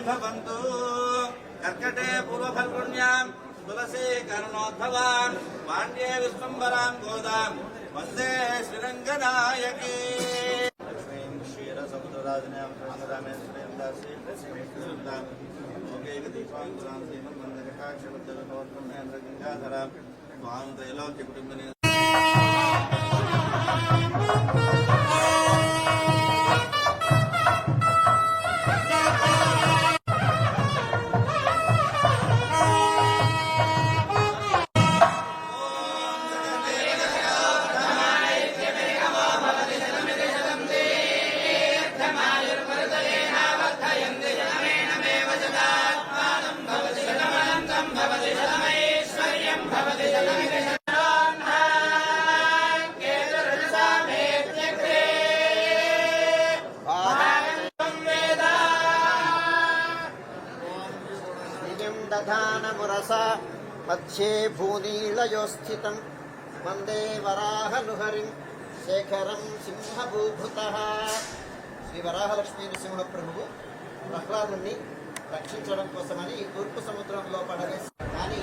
भवन्तु कर्कटे पूर्वफल्गुण्यां तुलसी कर्णोद्भवान् पाण्ड्ये विश्वम्बरां गोदां वन्दे श्रीरङ्गनायकी लक्ष्मीं क्षीरसमुद्रराजनां रामेश्वरीं दासी लक्ष्मीं दीपाङ्कुरां श्रीमन्मन्दकटाक्षबद्धगोत्रमेन्द्रगङ्गाधरां त्वां त्रैलोक्यकुटुम्बिनी दधानमुरसा मध्ये भूनीलयोस्थितं वन्दे वराहनुहरिं शेखरं सिंहभूभुतः శ్రీ వరాహలక్ష్మీ నృసింహ ప్రభువు ప్రహ్లాదుని రక్షించడం కోసమని ఈ తూర్పు సముద్రంలో పడవేసి కానీ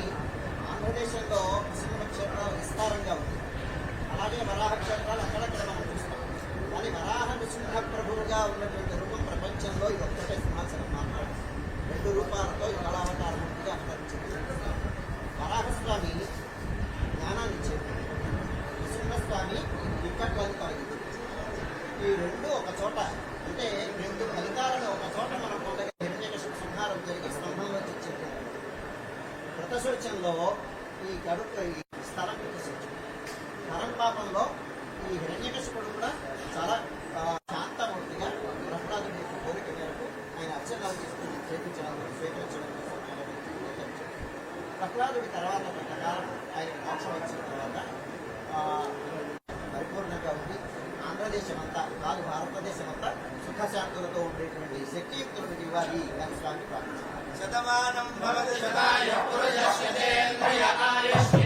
ఆంధ్రదేశంలో నృసింహ క్షేత్రాలు విస్తారంగా ఉంది. అలాగే వరాహ క్షేత్రాలు అక్కడక్కడ మనం చూస్తాం. కానీ వరాహ నృసింహ ప్రభువుగా ఉన్నటువంటి రూపం ప్రపంచంలో ఇది ఒక్కటే సింహాసనం మాత్రం. 2 రూపాలతో ఈ కళావతారమూర్తిగా అవతరించింది. వరాహస్వామి జ్ఞానాన్ని ఇచ్చేది, నృసింహస్వామి వికట్లను కలిగింది. ఈ రెండు ఒక చోట అంటే 2 ఫలితాలను ఒక చోట మనం పొందగా హిరణ్యకశిపు సంహారం జరిగి స్తంభంలో తెచ్చింది. కృతశౌచంలో ఈ స్థలం కృతశౌచం. పరంపాపంలో ఈ హిరణ్యకశిపుడు కూడా చాలా శాంతమూర్తిగా ప్రహ్లాదుడి యొక్క కోరిక మేరకు ఆయన అర్చనలు తీసుకుని చేయించడం స్వీకరించడం కోసం ఆయన ప్రహ్లాదుడి తర్వాత కొంతకాలం ఆయన మోక్షం వచ్చిన తర్వాత పరిపూర్ణంగా ఉంది. ఆంధ్రదేశం అంతా కాదు భారతదేశం అంతా సుఖశాంతులతో ఉండేటువంటి శక్తియుక్తులను ఇవ్వాలి అని స్వామి ప్రార్థించారు. శతమానం భవతి శతాయ పురుషస్య తేంద్రియ ఆయుష్య